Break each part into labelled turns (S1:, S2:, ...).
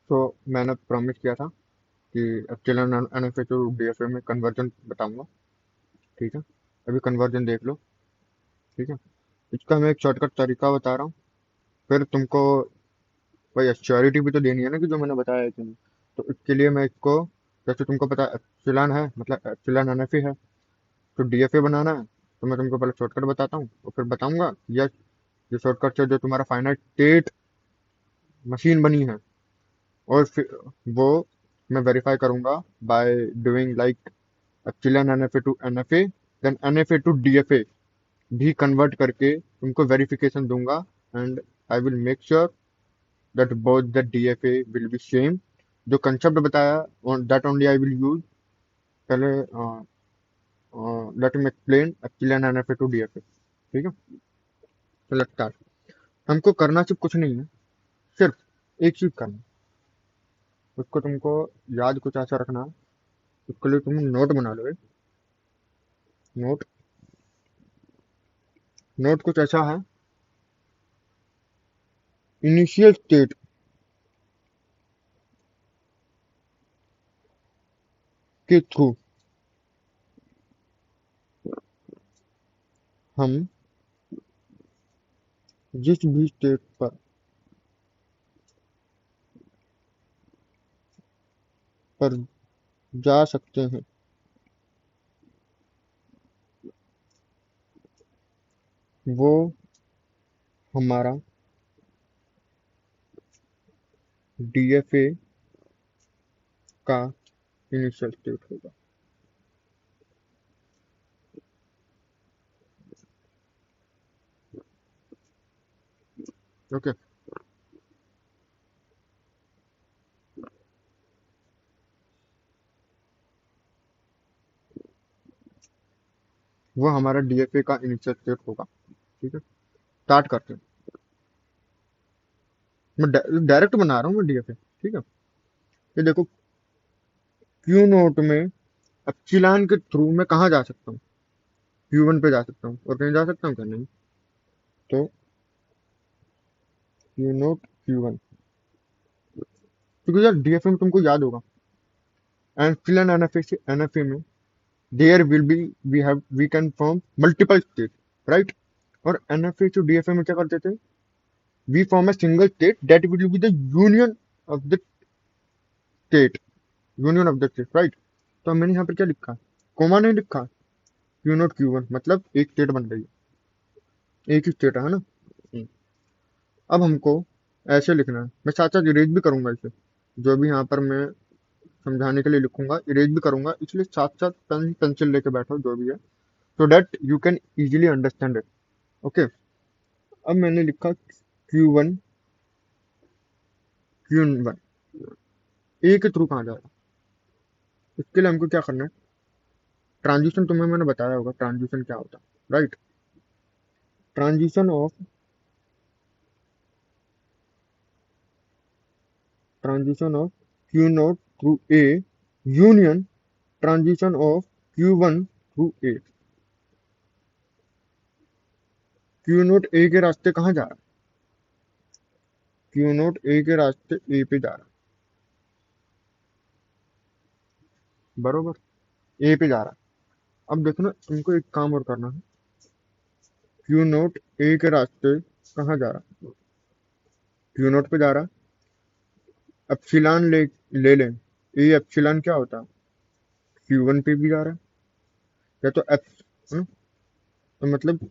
S1: तो मैंने प्रॉमिस किया था कि एप्सिलॉन एनएफए टू डीएफए में कन्वर्जन बताऊंगा। ठीक है, अभी कन्वर्जन देख लो। ठीक है, इसका मैं एक शॉर्टकट तरीका बता रहा हूँ। फिर तुमको भाई श्योरिटी भी तो देनी है ना कि जो मैंने बताया है कि नहीं। तो इसके लिए मैं इसको, जैसे तुमको पता है एप्सिलॉन है मतलब एप्सिलॉन एनएफए है, तो डीएफए बनाना है। तो मैं तुमको पहले शॉर्टकट बताता हूँ और फिर बताऊंगा यस, ये शॉर्टकट से जो तुम्हारा फाइनाइट स्टेट मशीन बनी है, और फिर वो मैं वेरीफाई करूंगा by doing like epsilon NFA to NFA, then NFA to DFA भी कन्वर्ट करके तुमको वेरिफिकेशन दूंगा। And I will make sure that both the DFA will be same. जो कंसेप्ट बताया that only I will use. पहले let me explain epsilon NFA to DFA. ठीक है, तो लेट्स स्टार्ट। हमको करना सिर्फ कुछ नहीं है, सिर्फ एक चीज करना है। उसको तुमको याद कुछ ऐसा रखना है। उसके लिए तुम नोट बना लो एक। नोट, नोट कुछ ऐसा है, इनिशियल स्टेट के थ्रू हम जिस भी स्टेट पर जा सकते हैं, वो हमारा डीएफए का इनिशियल स्टेट होगा। ओके, वो हमारा डीएफए का इनिशियल स्टेट होगा। ठीक है, स्टार्ट करते हैं। मैं डायरेक्ट बना रहा हूँ मैं डीएफए। ठीक है, ये देखो, क्यू नोट में एप्सिलॉन के थ्रू मैं कहाँ जा सकता हूँ? Q1 पे जा सकता हूँ, और कहीं जा सकता हूँ क्या? नहीं। तो क्यू नोट Q1, क्योंकि यार डीएफए में तुमको याद होगा एप्सिलॉन एनएफए से एनएफए में there will be, we can form multiple state, right? और एनएफए टू डीएफए में क्या करते थे? We form a single state that will be the union of the state, union of the state, right? तो मैंने यहाँ पर क्या लिखा? कोमा नहीं लिखा। क्यू नोट Q1 मतलब एक स्टेट बन रही है, एक ही स्टेट है ना। अब हमको ऐसे लिखना है, मैं साथ साथ इरेज भी करूंगा इसे। जो भी यहाँ पर मैं समझाने के लिए लिखूंगा इरेज भी करूंगा, इसलिए साथ साथ पेन पेंसिल लेके बैठो जो भी है, so that you can easily understand it. Okay, अब मैंने लिखा Q1, Q1 ए के थ्रू कहाँ जा रहा है? इसके लिए हमको क्या करना है? ट्रांजिशन तुम्हें मैंने बताया होगा ट्रांजिशन क्या होता है, right? Transition of, transition of Q naught through A union transition of Q1 through A. Q naught A के रास्ते कहाँ जा रहा है? क्यू नोट ए के रास्ते ए पे जा रहा है, बरोबर, ए पे जा रहा है। अब देखो ना, तुमको एक काम और करना है। क्यू नोट ए के रास्ते कहाँ जा रहा है? क्यू नोट पे जा रहा है। एप्सिलॉन ले लें, ए एप्सिलॉन क्या होता है? Q1 पे भी जा रहा है, या तो तो मतलब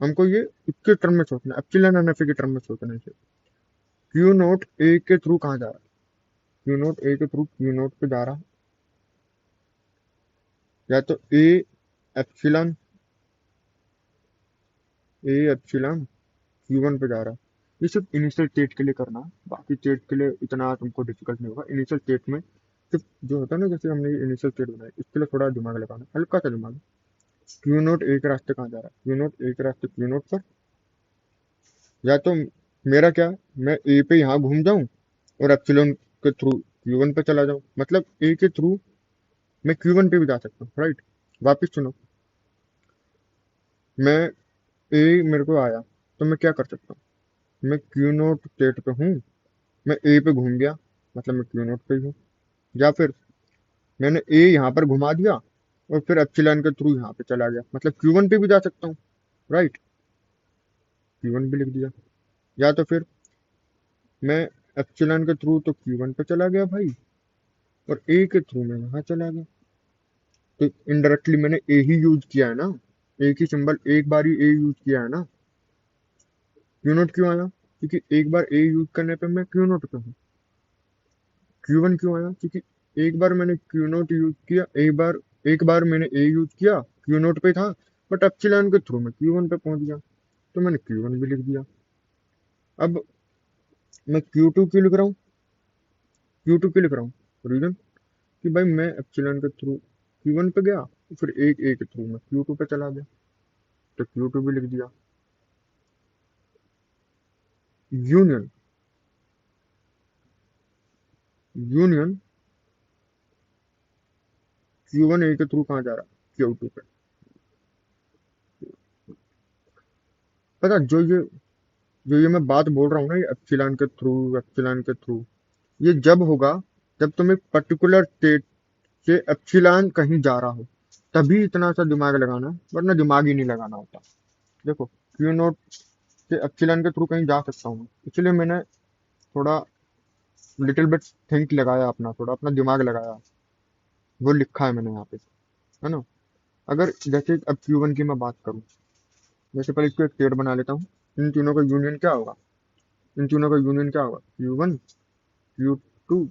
S1: हमको ये इसके टर्म में सोचना है, एप्सिलॉन एनएफए के टर्म में सोचना है इसे। क्यू नोट ए के थ्रू कहाँ जा रहा है? क्यू नोट ए के थ्रू क्यू नोट पे जा रहा है, या तो एप्सिलॉन ए एप्सिलॉन Q1 पे जा रहा है। ये सिर्फ इनिशियल स्टेट के लिए करना है, बाकी स्टेट के लिए इतना तुमको डिफिकल्ट नहीं होगा। इनिशियल स्टेट में सिर्फ जो होता है ना, जैसे हमने इनिशियल स्टेट बनाई, इसके लिए थोड़ा दिमाग लगाना, हल्का सा दिमाग। क्यू नोट ए के रास्ते कहाँ जा रहा है? क्यू नोट ए के रास्ते क्यू नोट पर, या तो मेरा क्या, मैं ए पे यहाँ घूम जाऊं और एप्सिलॉन के थ्रू Q1 पे चला जाऊं, मतलब ए के थ्रू मैं Q1 पे भी जा सकता हूँ, राइट? वापिस सुनो, मैं ए मेरे को आया, तो मैं क्या कर सकता हूँ? मैं क्यू नोट स्टेट पे हूँ, मैं ए पे घूम गया, मतलब मैं क्यू नोट पे ही हूँ। या फिर मैंने ए यहाँ पर घुमा दिया और फिर एप्सिलॉन के थ्रू यहाँ पे चला गया, मतलब क्यू वन पे भी जा सकता हूँ, राइट। क्यू वन भी लिख दिया। या तो फिर मैं एप्सिलॉन के थ्रू तो क्यू वन पे चला गया भाई, और ए के थ्रू मैं यहाँ चला गया, तो इनडायरेक्टली मैंने ए ही यूज किया है ना। एक ही सिंबल एक बार ही ए यूज किया है ना। क्यू नोट क्यों आया? क्योंकि एक बार ए यूज करने पे मैं क्यू नोट पे हूँ। क्यू वन क्यों आया? क्योंकि एक बार मैंने क्यू नोट यूज किया, एक बार मैंने ए यूज किया, क्यू नोट पे था, बट एप्सिलॉन के थ्रू मैं क्यू वन पे पहुंच गया, तो मैंने क्यू वन भी लिख दिया। अब मैं क्यू टू क्यों लिख रहा हूँ? क्यू टू क्यों लिख रहा हूँ? रीजन कि भाई मैं एप्सिलॉन के थ्रू क्यू वन पे गया, फिर एक ए के थ्रू मैं क्यू टू पे चला गया, तो क्यू टू भी लिख दिया। यूनियन, यूनियन क्यू वन ए के थ्रू कहाँ जा रहा है? क्यू टू पे। पता जो ये मैं बात बोल रहा हूँ ना, ये एप्सिलॉन के थ्रू, एप्सिलॉन के थ्रू, ये जब होगा जब तुम एक पर्टिकुलर स्टेट से एप्सिलॉन कहीं जा रहा हो, तभी इतना सा दिमाग लगाना है, वरना दिमाग ही नहीं लगाना होता। देखो, क्यू नोट से एप्सिलॉन के थ्रू कहीं जा सकता हूँ, इसलिए मैंने थोड़ा लिटिल बिट थिंक लगाया, अपना थोड़ा अपना दिमाग लगाया, वो लिखा है मैंने यहाँ पे, है ना। अगर जैसे अब क्यू वन की मैं बात करूँ, जैसे पहले इसको एक स्टेट बना लेता हूँ। इन तीनों का यूनियन क्या होगा? इन तीनों का यूनियन क्या होगा? Q one, Q two,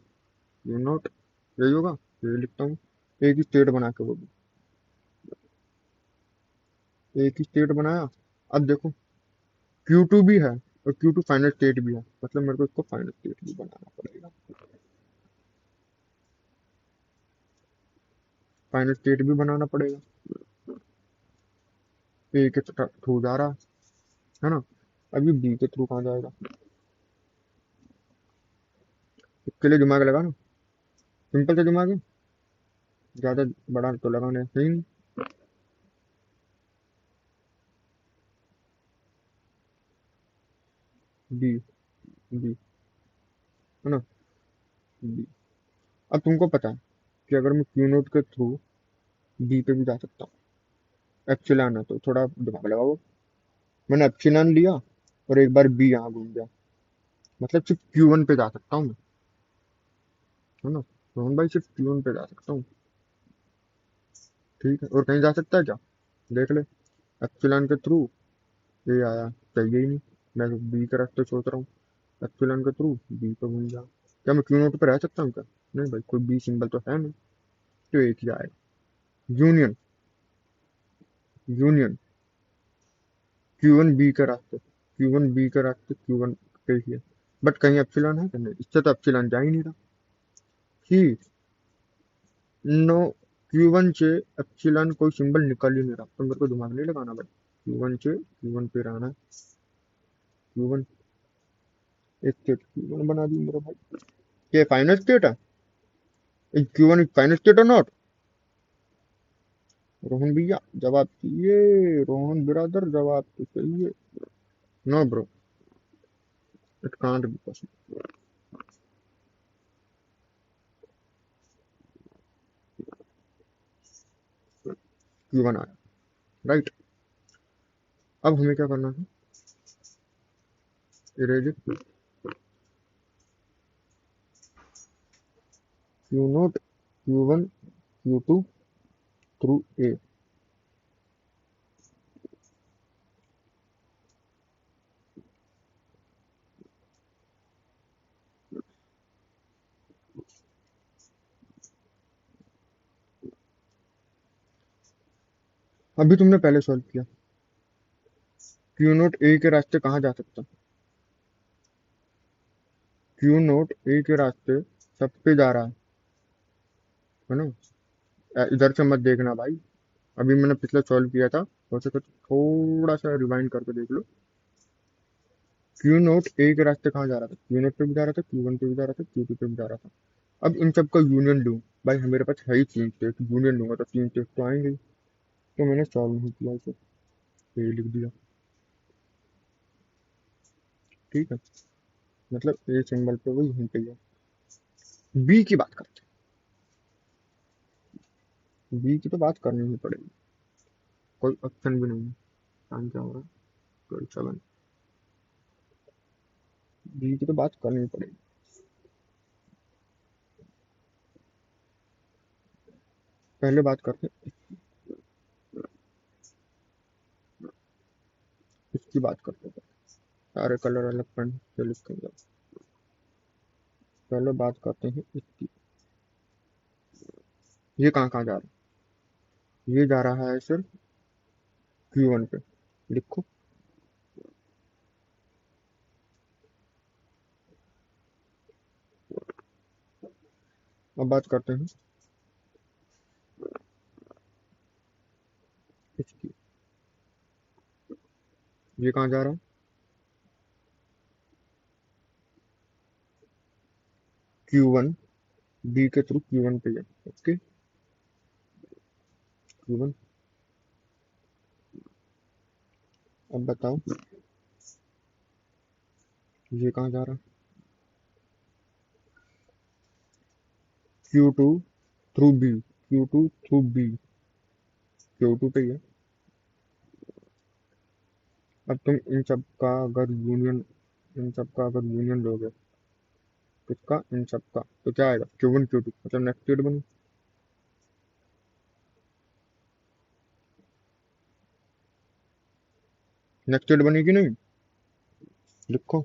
S1: Q naught, यही होगा। ये लिखता हूँ, एक ही स्टेट बना के, वो भी एक ही स्टेट बनाया। अब देखो, क्यू टू भी है और क्यू टू फाइनल स्टेट भी है, मतलब मेरे को इसको फाइनल स्टेट भी बनाना पड़ेगा। फाइनल स्टेट भी बनाना पड़ेगा। ए के थ्रू जा रहा है ना। अभी बी के थ्रू कहाँ जाएगा? इसके लिए दिमाग लगा ना, सिंपल सा दिमाग है, ज्यादा बड़ा तो लगाना है नहीं। बी, बी, है ना, बी। अब तुमको पता है कि अगर मैं क्यू नोट के थ्रू बी पे भी जा सकता हूँ, एप्सिलॉन है तो थोड़ा दिमाग लगाओ। मैंने एप्सिलॉन लिया और एक बार बी यहाँ घूम गया, मतलब सिर्फ क्यू वन पे जा सकता हूँ मैं, है ना। रोहन भाई सिर्फ क्यू वन पे जा सकता हूँ, ठीक है। और कहीं जा सकता है क्या? देख ले, एप्सिलॉन के थ्रू ये आया, चाहिए ही नहीं। मैं बी का रास्ते सोच रहा हूँ, एप्सिलॉन के थ्रू बी पे घूम गया। क्या मैं क्यू नोट पे रह सकता हूँ क्या? नहीं भाई, कोई बी सिंबल तो है नहीं, तो एक ही आएगा। Union, union Q one B का रास्ते, क्यू वन बी का रास्ते क्यू वन पे ही है, बट कहीं एप्सिलॉन है कि नहीं? इससे तो एप्सिलॉन जा ही नहीं रहा। ही, नो, क्यू वन से एप्सिलॉन कोई सिंबल निकल ही नहीं रहा, तो मेरे को दिमाग नहीं लगाना भाई। क्यू वन से क्यू वन पे रहना है। क्यू वन एक स्टेट क्यू वन बना दी मेरा भाई। ये फाइनल स्टेट है? क्यू वन फाइनल स्टेट और नॉट? रोहन भैया जवाब चाहिए, रोहन बिरादर जवाब तो चाहिए। No bro, it can't be possible. Q one आया, राइट। अब हमें क्या करना है? Erase Q naught, Q one, Q two through A. अभी तुमने पहले सॉल्व किया, क्यू नोट ए के रास्ते कहाँ जा सकता? क्यू नोट ए के रास्ते सब पे जा रहा है ना। इधर से मत देखना भाई, अभी मैंने पिछले सॉल्व किया था, हो सके तो थोड़ा सा रिवाइंड करके देख लो। क्यू नोट ए के रास्ते कहाँ जा रहा था? क्यू नोट पे भी जा रहा था, क्यू वन पे भी जा रहा था, क्यू टू पे भी जा रहा था। अब इन सब का यूनियन लूँ, भाई मेरे पास है ही तीन टेस्ट, यूनियन लूंगा तो तीन टेस्ट तो आएंगे ही। तो मैंने सॉल्व नहीं किया इसे, तो ये लिख दिया, ठीक है। मतलब ए सिंबल पे वो यहीं पे ही है। बी की बात करते हैं, बी की तो बात करनी ही पड़ेगी, कोई ऑप्शन भी नहीं है। टाइम क्या हो रहा है? 12:07। बी की तो बात करनी ही पड़ेगी। पहले बात करते हैं, इसकी बात करते हैं। सारे कलर अलग पेन से लिखेंगे। पहले बात करते हैं इसकी। ये कहाँ कहाँ जा रहा है? ये जा रहा है सिर्फ Q1 पे। लिखो। अब बात करते हैं इसकी। ये कहाँ जा रहा है? Q1। बी के थ्रू Q1 पे है। ओके। Q1। अब बताओ ये कहाँ जा रहा है? Q2 through B. Q2 through B. Q2 पे ही है। अब तुम इन सब का अगर यूनियन लोगे, किसका? इन सब का, तो क्या आएगा? Q1 Q2 मतलब नेक्स्ट स्टेट बनी। नेक्स्ट स्टेट बनी कि नहीं? लिखो।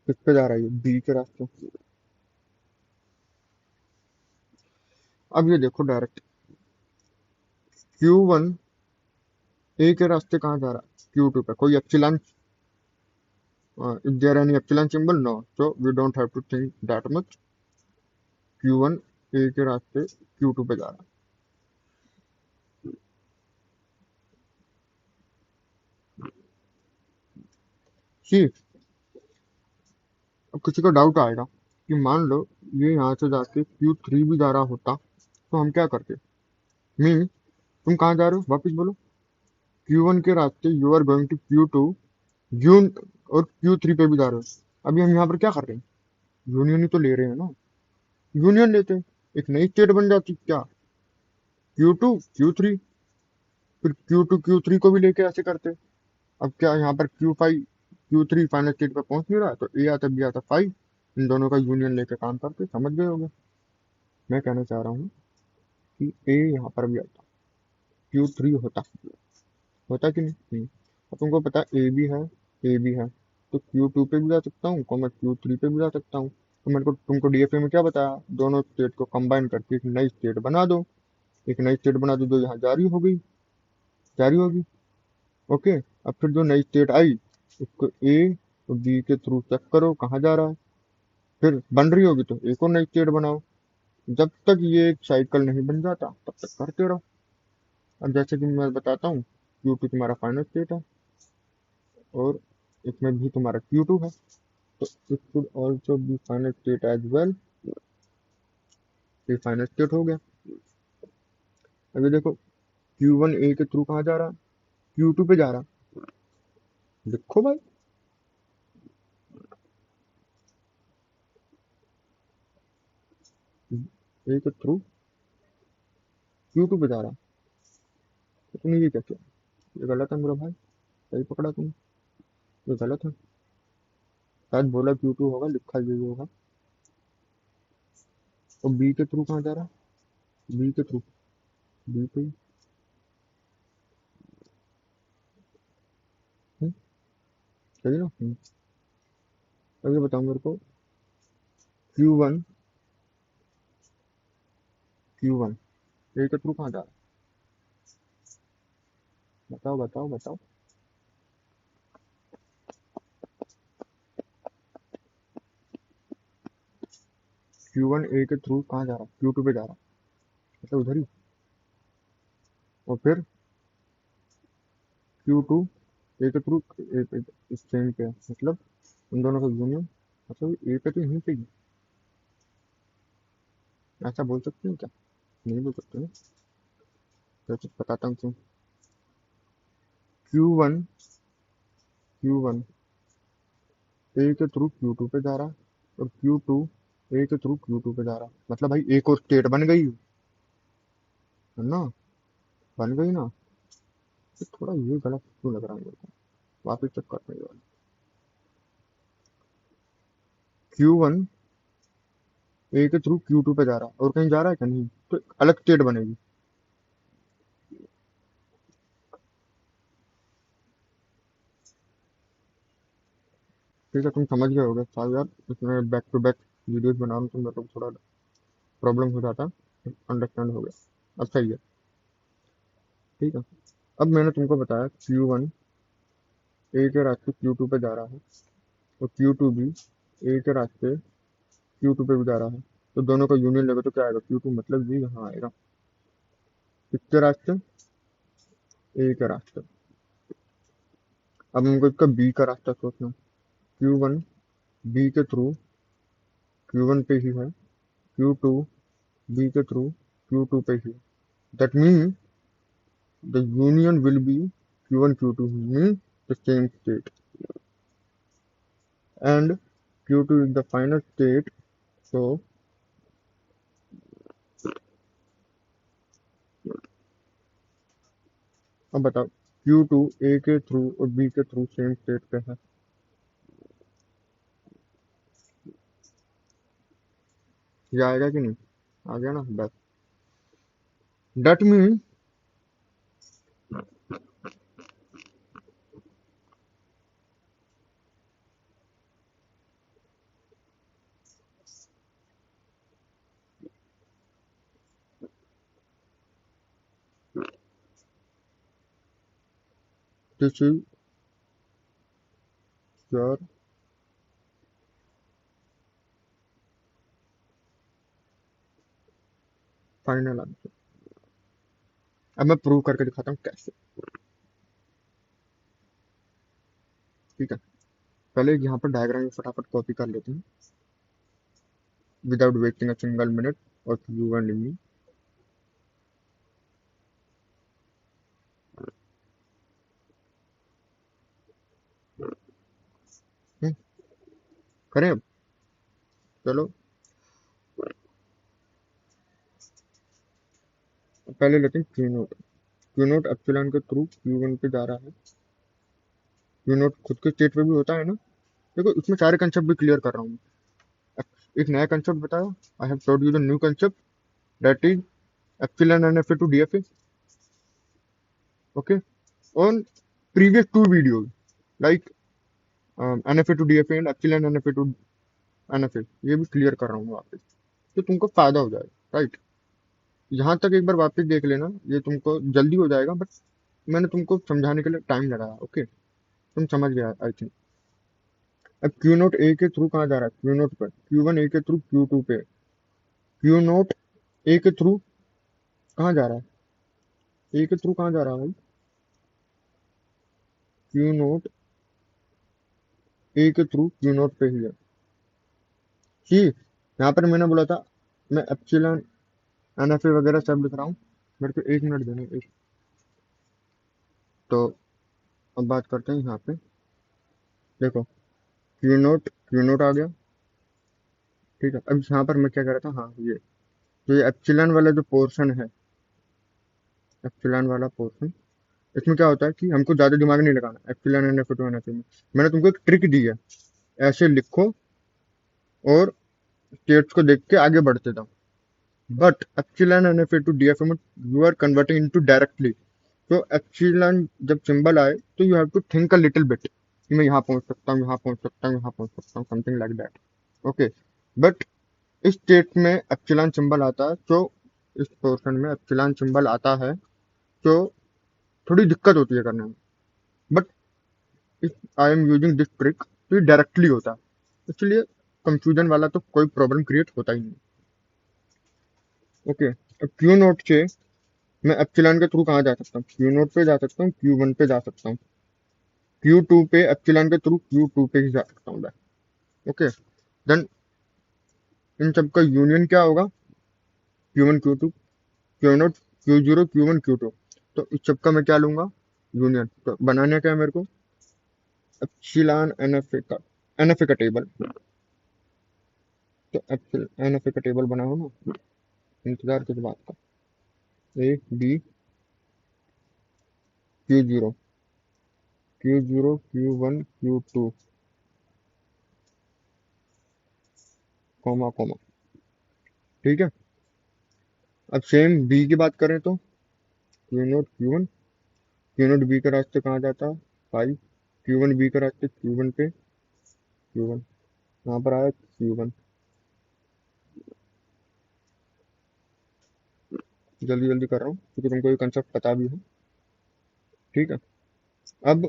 S1: किस पे जा रहा है? ये बी के रास्ते। अब ये देखो डायरेक्ट, Q1 ए के रास्ते कहाँ जा रहा है? Q2 पे। कोई epsilon? If there any epsilon symbol? No, so we don't have to think that much. Q1 A के रास्ते Q2 पे जा रहा है। सी। अब किसी को डाउट आएगा कि मान लो ये यहाँ से जाके Q3 भी जा रहा होता, तो हम क्या करते? मीन, तुम कहाँ जा रहे हो वापिस बोलो? Q1 के रास्ते you are going to Q2, यून, और Q3 पे भी जा रहे हो। अभी हम यहाँ पर क्या कर रहे हैं? यूनियन ही तो ले रहे हैं ना। यूनियन लेते हैं, एक नई स्टेट बन जाती क्या? Q2 Q3, फिर Q2 Q3 को भी लेके ऐसे करते। अब क्या यहाँ पर Q3 फाइनल स्टेट पे पहुंच नहीं रहा, तो ए आता बी आता 5, इन दोनों का यूनियन लेके काम करते। समझ गए होगे मैं कहना चाह रहा हूँ कि ए यहाँ पर भी आता, Q3 होता। होता कि नहीं? अब तुमको पता ए भी है, ए भी है, तो Q2 पे भी जा सकता हूँ, मैं Q3 पे भी जा सकता हूँ। तो मेरे को तुमको डीएफए में क्या बताया? दोनों स्टेट को कंबाइन करके एक नई स्टेट बना दो। एक नई स्टेट बना दो जो यहाँ जारी हो गई, जारी होगी। ओके। अब फिर जो नई स्टेट आई, उसको ए और बी के थ्रू चेक करो कहाँ जा रहा है। फिर बन रही होगी तो एक और नई स्टेट बनाओ। जब तक ये एक साइकिल नहीं बन जाता तब तक करते रहो। अब जैसे कि मैं बताता हूँ, Q2 तुम्हारा फाइनल स्टेट है, और इसमें भी तुम्हारा Q2 है, तो it should also be final state as well. ये फाइनल स्टेट हो गया। अभी देखो, Q1 ए के थ्रू कहाँ जा रहा है? Q2 पे जा रहा है। लिखो भाई। ए के थ्रू Q2 पे जा रहा है, तो तुमने ये क्या किया? ये गलत है मेरा भाई। सही पकड़ा तुमने। ये गलत है। शायद बोला Q2 होगा, लिखा यही होगा। और बी के थ्रू कहाँ जा रहा है? बी के थ्रू, बी पे ही। हम्म, सही ना? अब ये बताओ मेरे को, Q1, Q1 ए के थ्रू कहाँ जा रहा है? बताओ बताओ बताओ। Q1 ए के थ्रू कहाँ जा रहा है? Q2 पे जा रहा है, मतलब उधर ही। और फिर Q2 ए के थ्रू इस ट्रेन पे है, मतलब उन दोनों का यूनियन, मतलब ए पे तो यहीं पे ही। ऐसा बोल सकते हैं क्या? नहीं बोल सकते ना। तो कुछ बताता हूँ क्यों। Q1 Q1 ए के थ्रू Q2 पे जा रहा है, और Q2 ए के थ्रू Q2 पे जा रहा है। मतलब भाई एक और स्टेट बन गई है ना, बन गई ना। तो थोड़ा ये गलत क्यों लग रहा है मेरे को, वापस चेक करते हैं। Q1 ए के थ्रू Q2 पे जा रहा है, और कहीं जा रहा है क्या, नहीं, तो एक अलग स्टेट बनेगी। ठीक है, तुम समझ गए होगे साहब यार, इसमें बैक टू बैक वीडियोज बना रहा हूँ तो मेरे को थोड़ा प्रॉब्लम हो जाता है, अंडरस्टैंड हो गया, अब सही है। ठीक है, अब मैंने तुमको बताया Q1 ए के रास्ते Q2 पे जा रहा है, और Q2 भी ए के रास्ते Q2 पे भी जा रहा है। तो दोनों का यूनियन लेगा तो क्या आएगा, Q2 मतलब ये यहाँ आएगा, किसके रास्ते, ए के रास्ते। अब हमको इसका बी का रास्ता सोचना, Q1 बी के थ्रू Q1 पे ही है, Q2 बी के थ्रू Q2 पे ही। That mean the union will be Q1 Q2 means the same state, and Q2 is the final state. So अब बताओ, Q2 A के थ्रू और B के थ्रू सेम स्टेट पे है, ये आएगा कि नहीं, आ गया ना बस। That mean this is your final answer. अब मैं प्रूव करके दिखाता हूँ कैसे। ठीक है, पहले यहाँ पर डायग्राम फटाफट कॉपी कर लेते हैं without wasting a single minute और यू एंड मी। करें अब, चलो पहले लेते हैं Q naught. Q note epsilon के थ्रू Q1 पे जा रहा है। क्यू नोट खुद के स्टेट पे भी होता है ना, देखो इसमें सारे कंसेप्ट भी क्लियर कर रहा हूँ। एक नया कंसेप्ट बताया, I have told you the new concept that is epsilon NFA to DFA। Okay, on previous two videos like NFA to DFA and epsilon NFA to NFA, ये भी क्लियर कर रहा हूँ वापस, तो तुमको फायदा हो जाएगा, राइट। यहाँ तक एक बार वापस देख लेना, ये तुमको जल्दी हो जाएगा, बट मैंने तुमको समझाने के लिए टाइम लगाया। ओके, तुम समझ गया आई थिंक। अब क्यू नोट ए के थ्रू कहाँ जा रहा है, क्यू नोट पर Q1 ए के थ्रू Q2 पे, क्यू नोट ए के थ्रू कहाँ जा रहा है, ए के थ्रू कहाँ जा रहा है भाई, क्यू नोट ए के थ्रू क्यू नोट पे ही है। ठीक, यहाँ पर मैंने बोला था मैं एप्सिलॉन NFA वगैरह सब लिख रहा हूँ, मेरे को 1 मिनट देना एक। तो अब बात करते हैं यहाँ पे, देखो क्यू नोट आ गया। ठीक है, अब यहाँ पर मैं क्या कर रहा था, हाँ ये तो ये एप्सिलॉन वाला जो पोर्शन है, एप्सिलॉन वाला पोर्शन, इसमें क्या होता है कि हमको ज्यादा दिमाग नहीं लगाना एप्सिलॉन NFA टू NFA में। मैंने तुमको एक ट्रिक दी है, ऐसे लिखो और स्टेट्स को देख के आगे बढ़ते जाओ। But epsilon NFA to DFA में you are converting into directly. तो एप्सिलॉन जब सिंबल आए तो you have to think a little bit कि मैं यहाँ पहुंच सकता हूँ, यहाँ पहुंच सकता हूँ, यहाँ पहुंच सकता हूँ, something like that. Okay, but इस स्टेट में एप्सिलॉन सिंबल आता है, तो इस पोर्शन में एप्सिलॉन सिंबल आता है, तो थोड़ी दिक्कत होती है करने में। But if I am using this trick तो ये डायरेक्टली होता है, इसलिए कंफ्यूजन वाला तो कोई प्रॉब्लम क्रिएट होता ही नहीं। ओके, अब क्यू नोट से मैं एप्सिलॉन के थ्रू कहाँ जा सकता हूँ, क्यू नोट पे जा सकता हूँ, Q1 पे जा सकता हूँ, Q2 पे एप्सिलॉन के थ्रू Q2 पे ही जा सकता हूँ मैं। ओके, देन इन सब का यूनियन क्या होगा, Q1 Q2 Q0 Q0 Q1 Q2। तो इस सब का मैं क्या लूंगा, यूनियन। तो बनाना क्या है मेरे को, एप्सिलॉन एनएफए का टेबल। तो एनएफए का टेबल बनाओ ना, इंतजार किस बात का। A B Q0, Q0, Q1, Q2, comma comma. ठीक है। अब सेम बी की बात करें तो Q0 Q1, Q0 बी का रास्ते कहाँ जाता है, 5, Q1 बी का रास्ते Q1 पे, Q1 यहाँ पर आया Q1। जल्दी जल्दी कर रहा हूँ क्योंकि तुमको ये कंसेप्ट पता भी है। ठीक है। अब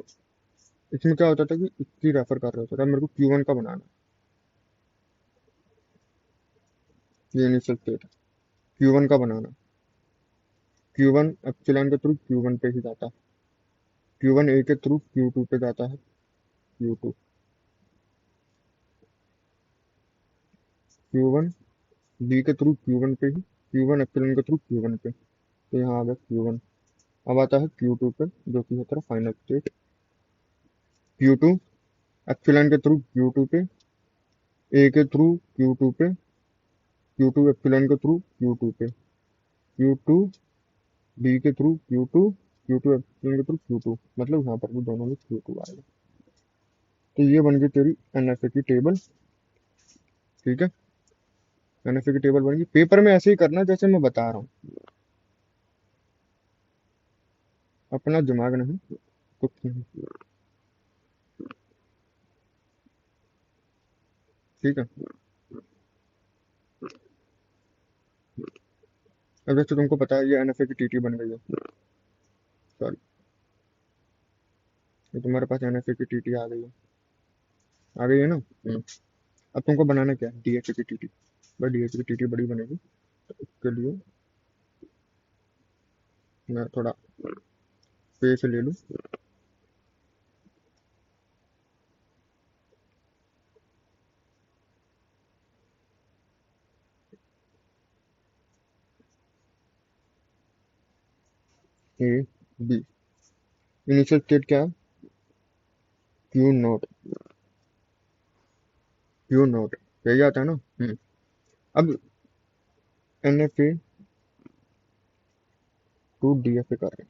S1: इसमें क्या होता था कि इसकी रेफर कर रहा होता था, मेरे को Q1 का बनाना है, ये इनिशियल स्टेट है, Q1 का बनाना। Q1 एप्सिलॉन के थ्रू Q1 पे ही जाता है, Q1 ए के थ्रू Q2 पे जाता है, Q2, Q1 बी के थ्रू Q1 पे ही, Q1 एप्सिलॉन के थ्रू Q1 पे। तो यहाँ आ गया Q1। अब आता है Q2 पे, जो कि होता है फाइनल स्टेट, Q2 एप्सिलॉन के थ्रू Q2 पे, ए के थ्रू Q2 पे, Q2 एप्सिलॉन के थ्रू Q2 पे, Q2 बी के थ्रू Q2, Q2 एप्सिलॉन के थ्रू Q2, मतलब यहाँ पर भी दोनों में Q2 आएगा। तो ये बन गई तेरी एनएफए की टेबल। ठीक है। एनएफए की टेबल बन गई। पेपर में ऐसे ही करना जैसे मैं बता रहा हूँ, अपना दिमाग नहीं, कुछ नहीं। ठीक है। अब जैसे तुमको पता है ये एनएफए की टीटी बन गई है, सॉरी, ये तुम्हारे पास एनएफए की टीटी आ गई है ना। अब तुमको बनाना क्या है, डीएचए की टीटी। बस डीएचए की टीटी बड़ी बनेगी, तो उसके लिए मैं थोड़ा स्पेस ले लूँ। ए बी, इनिशियल स्टेट क्या है, Q0, Q0, यही आता है ना। अब एनएफए टू डीएफए कर रहे हैं,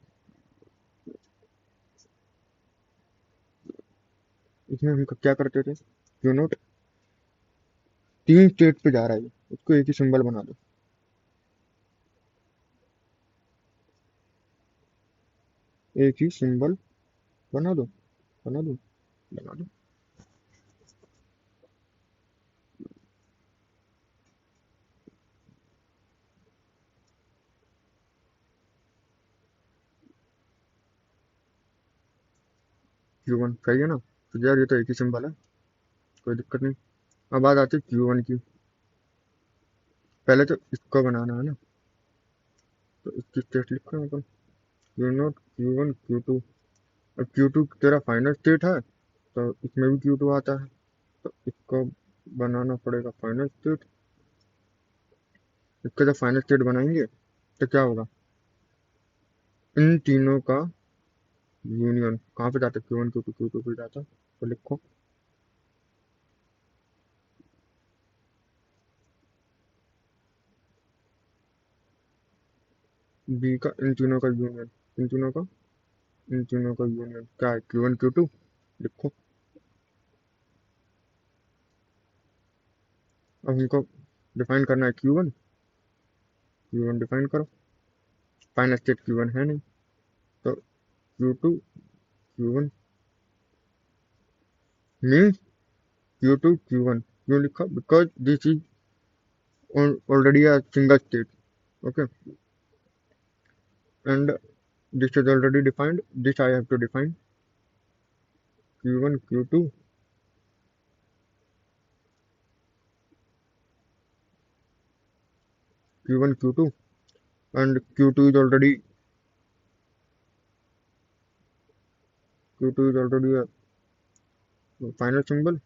S1: इसमें हम क्या करते थे, Q0 तीन स्टेट पे जा रहा है, उसको एक ही सिंबल बना दो, एक ही सिंबल बना दो, बना दो, बना दो। Q1 सही है ना, तो यार ये तो एक ही सिंबल है, कोई दिक्कत नहीं। अब बात आती है Q1 की। पहले तो इसको बनाना है ना, तो इसकी स्टेट लिखो यहाँ पर, Q0 Q1 Q2। अब Q2 तेरा फाइनल स्टेट है, तो इसमें भी Q2 आता है, तो इसको बनाना पड़ेगा फाइनल स्टेट। इसका जब फाइनल स्टेट बनाएंगे तो क्या होगा, इन तीनों का यूनियन कहाँ पे जाता है, Q1 Q2 Q2 पे जाता है। तो लिखो बी का इन तीनों का यूनियन, इन तीनों का, इन तीनों का यूनियन क्या है, Q1 Q2। लिखो। अब हमको डिफाइन करना है Q1 डिफाइन करो, फाइनल स्टेट Q1 है नहीं, तो Q2 Q1 means Q2 Q1। क्यों लिखा, because this is already a single state, okay, and this is already defined, this I have to define, Q1 Q2, Q1 Q2, and Q2 is already a final symbol,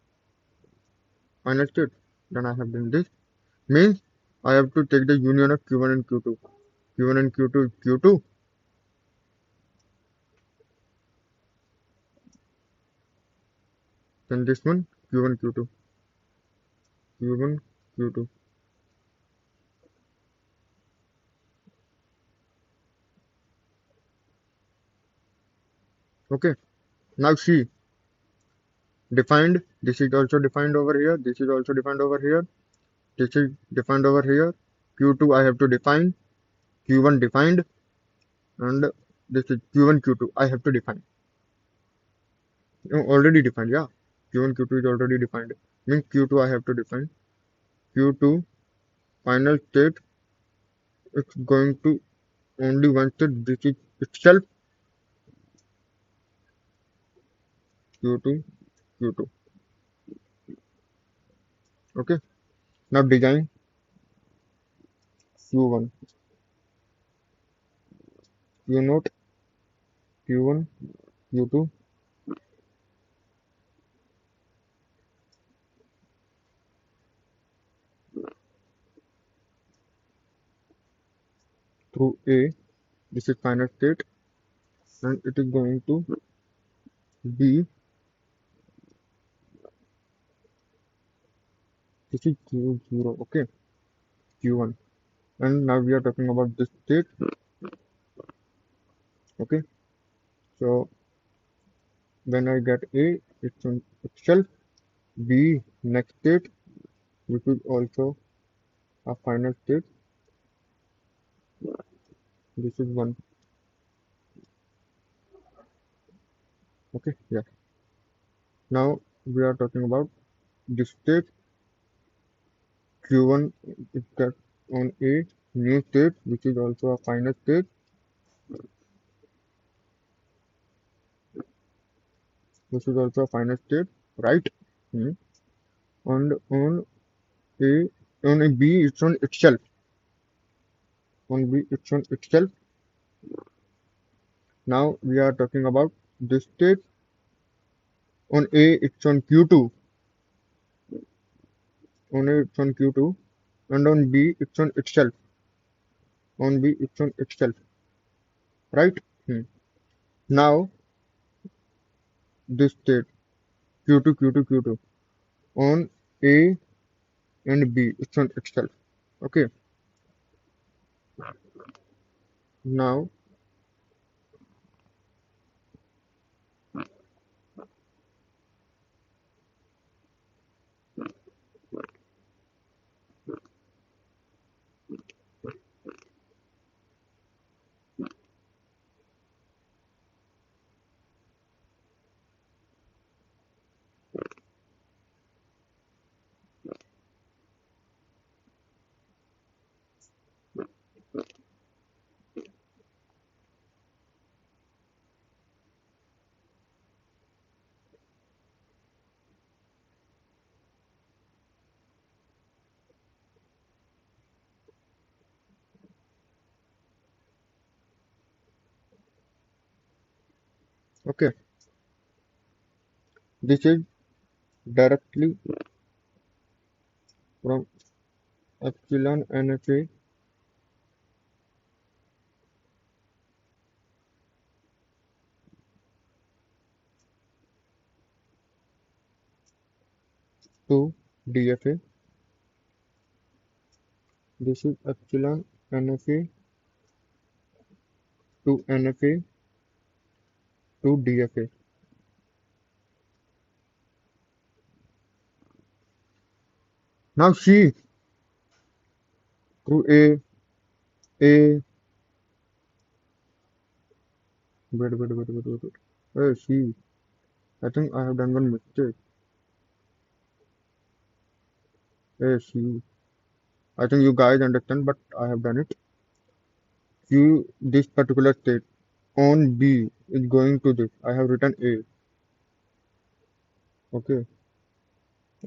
S1: final state. Then I have done this, means I have to take the union of Q1 and Q2. Q1 and Q2 is Q2, then this one Q1 Q2 Q1 Q2. Okay, now see, defined, this is also defined over here, this is also defined over here, this is defined over here. Q2 I have to define, Q1 defined, and this is Q1 Q2 I have to define. No, already defined, yeah. Q1 Q2 is already defined. Means Q2 I have to define. Q2 final state, it's going to only one state, this is itself Q2 Q2. Okay, now design Q1 Q note Q1 Q2 through A. This is final state, and it is going to B. This is Q0. Okay, Q1. And now we are talking about this state. Okay, so when I get A, it's on itself. B next state, which is also a final state. This is one. Okay, yeah. Now we are talking about this state. Q1 is that on A new state, which is also a final state. This is also a final state, right? Hmm. And A on a B, it's on itself. On B, it's on itself. Now we are talking about this state. On A, it's on Q2. On A, it's on Q2. And on B, it's on itself. On B, it's on itself. Right? Hmm. Now, this state, Q2, Q2, Q2. On A and B, it's on itself. Okay. Now, okay. This is directly from epsilon NFA to DFA. This is epsilon NFA to NFA to DFA. Now see, through A, wait. Hey, see, I think I have done one mistake. Hey, see, I think you guys understand, but I have done it. This particular state on B is going to this. I have written A. Okay,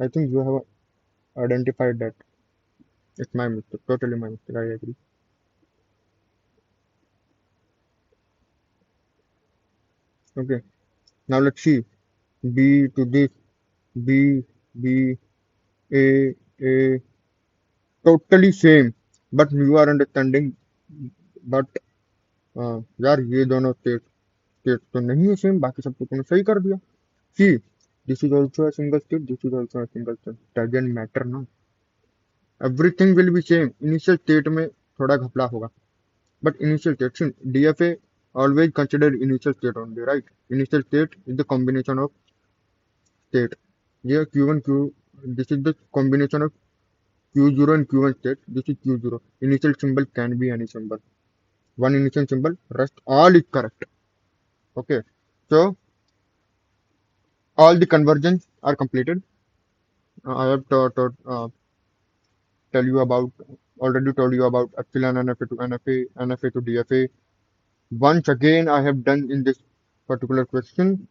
S1: I think you have identified that. It's my mistake, totally my mistake. I agree. Okay, now let's see. B to this, B, B, A, totally same. But you are understanding. But यार ये दोनों state state तो नहीं है same, बाकी सब तो तुमने सही कर दिया. सी This is also a single state, this is also a single state. Doesn't matter ना. Everything will be same. Initial state में थोड़ा घपला होगा. But initial state, see, DFA always consider initial state only, right? Initial state is the combination of state. Here Q1, this is the combination of Q0 and Q1 state. This is Q0. Initial symbol can be any symbol. One initial symbol, rest all is correct. Okay. So all the conversions are completed. I have tell you about already told you about epsilon NFA to NFA, NFA to DFA. Once again, I have done in this particular question.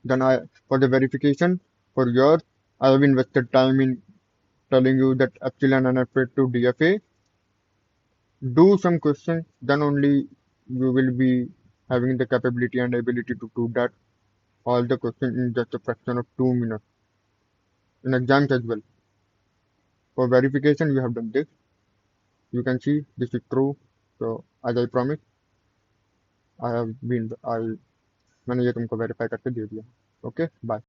S1: Then for the verification for yours, I have invested time in telling you that epsilon NFA to DFA. Do some questions, then only you will be having the capability and ability to do that all the questions in just a fraction of 2 minutes. In exams as well. For verification, you have done this. You can see this is true. So as I promised, I मैंने ये तुमको verify करके दे दिया. Okay bye.